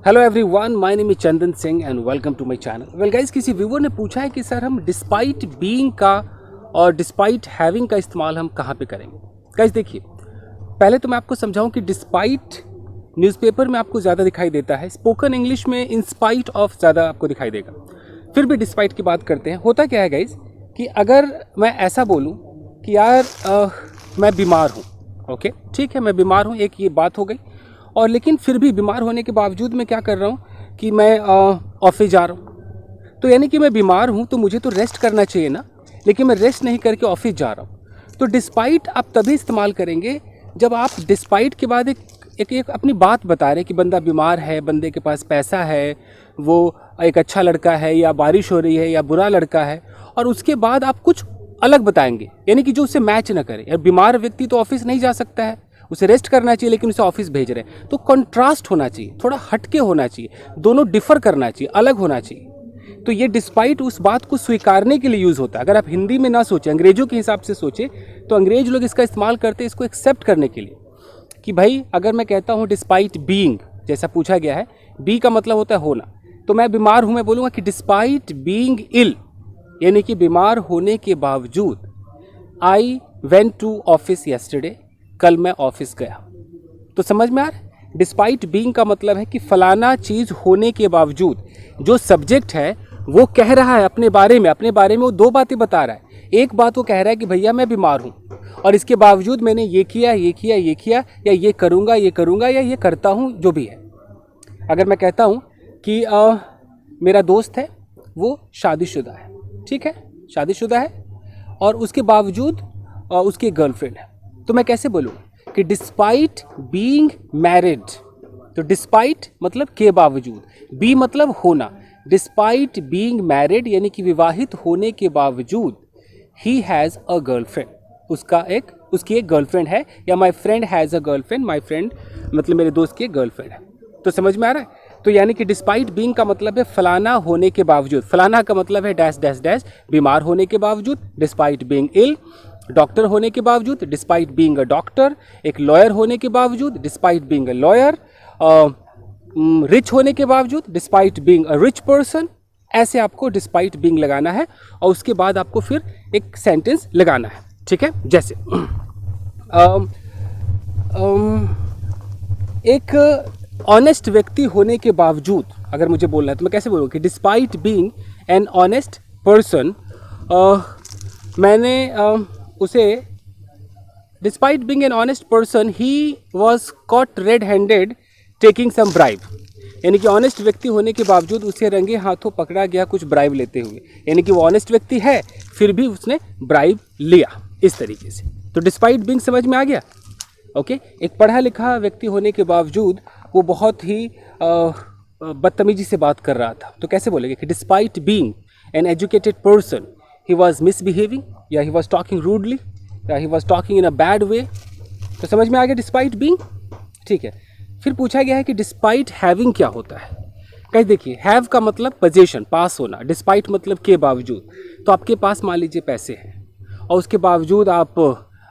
Hello everyone, my name is Chandan Singh and welcome to my channel. Well guys, किसी viewer ने पूछा है कि सर हम डिस्पाइट बीइंग का और डिस्पाइट हैविंग का इस्तेमाल हम कहाँ पे करेंगे। गाइस देखिए, पहले तो मैं आपको समझाऊं कि डिस्पाइट न्यूज़पेपर में आपको ज़्यादा दिखाई देता है, स्पोकन इंग्लिश में इन स्पाइट ऑफ ज़्यादा आपको दिखाई देगा। फिर भी डिस्पाइट की बात करते हैं। होता क्या है गाइस कि अगर मैं ऐसा बोलूँ कि यार मैं बीमार हूँ, ओके ठीक है, मैं बीमार हूँ, एक ये बात हो गई। और लेकिन फिर भी बीमार होने के बावजूद मैं क्या कर रहा हूँ कि मैं ऑफिस जा रहा हूँ। तो यानी कि मैं बीमार हूँ तो मुझे तो रेस्ट करना चाहिए ना, लेकिन मैं रेस्ट नहीं करके ऑफिस जा रहा हूँ। तो डिस्पाइट आप तभी इस्तेमाल करेंगे जब आप डिस्पाइट के बाद एक अपनी बात बता रहे हैं कि बंदा बीमार है, बंदे के पास पैसा है, वो एक अच्छा लड़का है, या बारिश हो रही है, या बुरा लड़का है, और उसके बाद आप कुछ अलग बताएंगे, यानी कि जो उससे मैच ना करे। यार बीमार व्यक्ति तो ऑफिस नहीं जा सकता है, उसे रेस्ट करना चाहिए, लेकिन उसे ऑफिस भेज रहे हैं। तो कंट्रास्ट होना चाहिए, थोड़ा हटके होना चाहिए, दोनों डिफर करना चाहिए, अलग होना चाहिए। तो ये डिस्पाइट उस बात को स्वीकारने के लिए यूज़ होता है। अगर आप हिंदी में ना सोचें, अंग्रेजों के हिसाब से सोचें, तो अंग्रेज लोग इसका इस्तेमाल करते हैं इसको एक्सेप्ट करने के लिए कि भाई अगर मैं कहता हूँ डिस्पाइट बीइंग, जैसा पूछा गया है, बी का मतलब होता है होना, तो मैं बीमार हूँ, मैं बोलूँगा कि डिस्पाइट बीइंग इल, यानी कि बीमार होने के बावजूद, I went to office yesterday, कल मैं ऑफिस गया। तो समझ में आ रहा है, डिस्पाइट बीइंग का मतलब है कि फलाना चीज़ होने के बावजूद जो सब्जेक्ट है वो कह रहा है अपने बारे में वो दो बातें बता रहा है। एक बात वो कह रहा है कि भैया मैं बीमार हूँ, और इसके बावजूद मैंने ये किया, या ये करूँगा, या ये करता हूँ, जो भी है। अगर मैं कहता हूँ कि मेरा दोस्त है, वो शादीशुदा है, ठीक है, शादीशुदा है, और उसके बावजूद उसकी एक गर्लफ्रेंड है, तो मैं कैसे बोलूँ कि डिस्पाइट बीइंग मैरिड। तो डिस्पाइट मतलब के बावजूद, बी मतलब होना, डिस्पाइट बीइंग मैरिड यानी कि विवाहित होने के बावजूद, ही हैज़ अ गर्लफ्रेंड, उसकी एक गर्लफ्रेंड है, या my friend has a girlfriend, my friend मतलब मेरे दोस्त की एक गर्लफ्रेंड है। तो समझ में आ रहा है। तो यानी कि डिस्पाइट बीइंग का मतलब है फलाना होने के बावजूद, फलाना का मतलब है डैश डैश डैश, बीमार होने के बावजूद, डिस्पाइट बीइंग इल, डॉक्टर होने के बावजूद, डिस्पाइट बीइंग अ डॉक्टर, एक लॉयर होने के बावजूद, despite being a lawyer, rich होने के बावजूद, despite being a rich person. ऐसे आपको डिस्पाइट बीइंग लगाना है, और उसके बाद आपको फिर एक सेंटेंस लगाना है, ठीक है। जैसे एक ऑनेस्ट व्यक्ति होने के बावजूद अगर मुझे बोलना है तो मैं कैसे बोलूँ कि despite being an honest person, मैंने उसे, despite being an honest person, he was caught red handed taking some bribe, यानी कि ऑनेस्ट व्यक्ति होने के बावजूद उसे रंगे हाथों पकड़ा गया कुछ ब्राइब लेते हुए, यानी कि वो ऑनेस्ट व्यक्ति है फिर भी उसने ब्राइब लिया, इस तरीके से। तो डिस्पाइट बीइंग समझ में आ गया, ओके। एक पढ़ा लिखा व्यक्ति होने के बावजूद वो बहुत ही बदतमीजी से बात कर रहा था, तो कैसे बोलेंगे कि despite being an educated person, he was misbehaving, या he was talking rudely, या he was talking in a bad way। तो समझ में आ गया डिस्पाइट बीइंग, ठीक है। फिर पूछा गया है कि डिस्पाइट हैविंग क्या होता है। कहीं देखिए, हैव का मतलब पोजीशन, पास होना, डिस्पाइट मतलब के बावजूद। तो आपके पास मान लीजिए पैसे हैं, और उसके बावजूद आप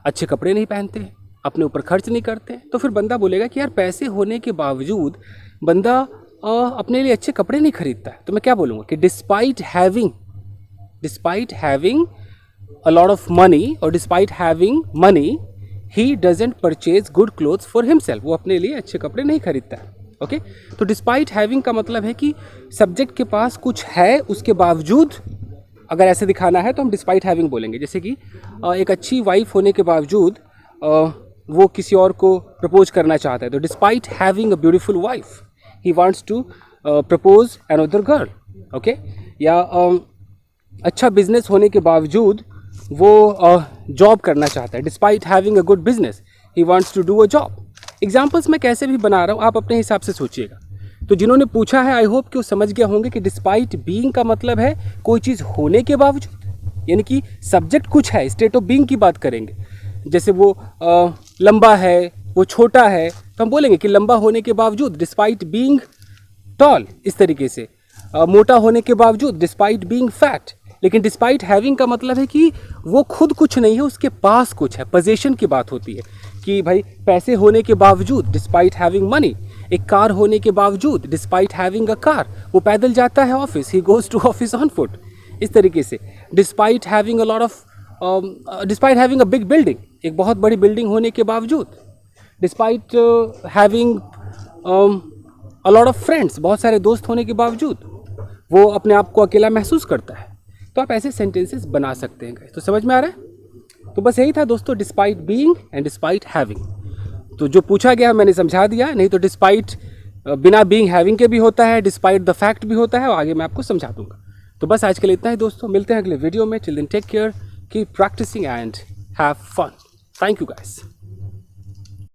अच्छे कपड़े नहीं पहनते, अपने ऊपर खर्च नहीं करते, तो फिर बंदा बोलेगा कि यार पैसे होने के बावजूद बंदा अपने लिए अच्छे कपड़े नहीं खरीदता है। तो मैं क्या बोलूँगा कि despite having a lot of money, और despite having money he doesn't purchase good clothes for himself, वो अपने लिए अच्छे कपड़े नहीं खरीदता है, ओके। तो डिस्पाइट हैविंग का मतलब है कि सब्जेक्ट के पास कुछ है, उसके बावजूद अगर ऐसे दिखाना है तो हम डिस्पाइट हैविंग बोलेंगे। जैसे कि एक अच्छी वाइफ होने के बावजूद वो किसी और को प्रपोज करना चाहता है, तो despite having a beautiful wife he wants to propose another girl, okay. या अच्छा बिजनेस होने के बावजूद वो जॉब करना चाहता है, despite having a good business he wants to do a job. Examples मैं कैसे भी बना रहा हूँ, आप अपने हिसाब से सोचिएगा। तो जिन्होंने पूछा है आई होप कि वो समझ गए होंगे कि डिस्पाइट बीइंग का मतलब है कोई चीज़ होने के बावजूद, यानी कि सब्जेक्ट कुछ है, स्टेट ऑफ बीइंग की बात करेंगे। जैसे वो लंबा है, वो छोटा है, तो हम बोलेंगे कि लंबा होने के बावजूद, डिस्पाइट बीइंग टॉल, इस तरीके से। मोटा होने के बावजूद, डिस्पाइट बीइंग फैट। लेकिन डिस्पाइट हैविंग का मतलब है कि वो खुद कुछ नहीं है, उसके पास कुछ है, पोजीशन की बात होती है कि भाई पैसे होने के बावजूद, डिस्पाइट हैविंग मनी, एक कार होने के बावजूद, डिस्पाइट हैविंग अ कार, वो पैदल जाता है office, he goes to office on foot. इस तरीके से despite having a big building, एक बहुत बड़ी बिल्डिंग होने के बावजूद, despite having a lot of friends, बहुत सारे दोस्त होने के बावजूद वो अपने आप को अकेला महसूस करता है। तो आप ऐसे सेंटेंसेस बना सकते हैं गाइस। तो समझ में आ रहा है? तो बस यही था दोस्तों, despite being and despite having. तो जो पूछा गया मैंने समझा दिया, नहीं तो डिस्पाइट बिना बीइंग हैविंग के भी होता है, डिस्पाइट द फैक्ट भी होता है, और आगे मैं आपको समझा दूंगा। तो बस आज के लिए इतना ही दोस्तों, मिलते हैं अगले वीडियो में। Till then take care, keep practising and have fun. Thank you guys.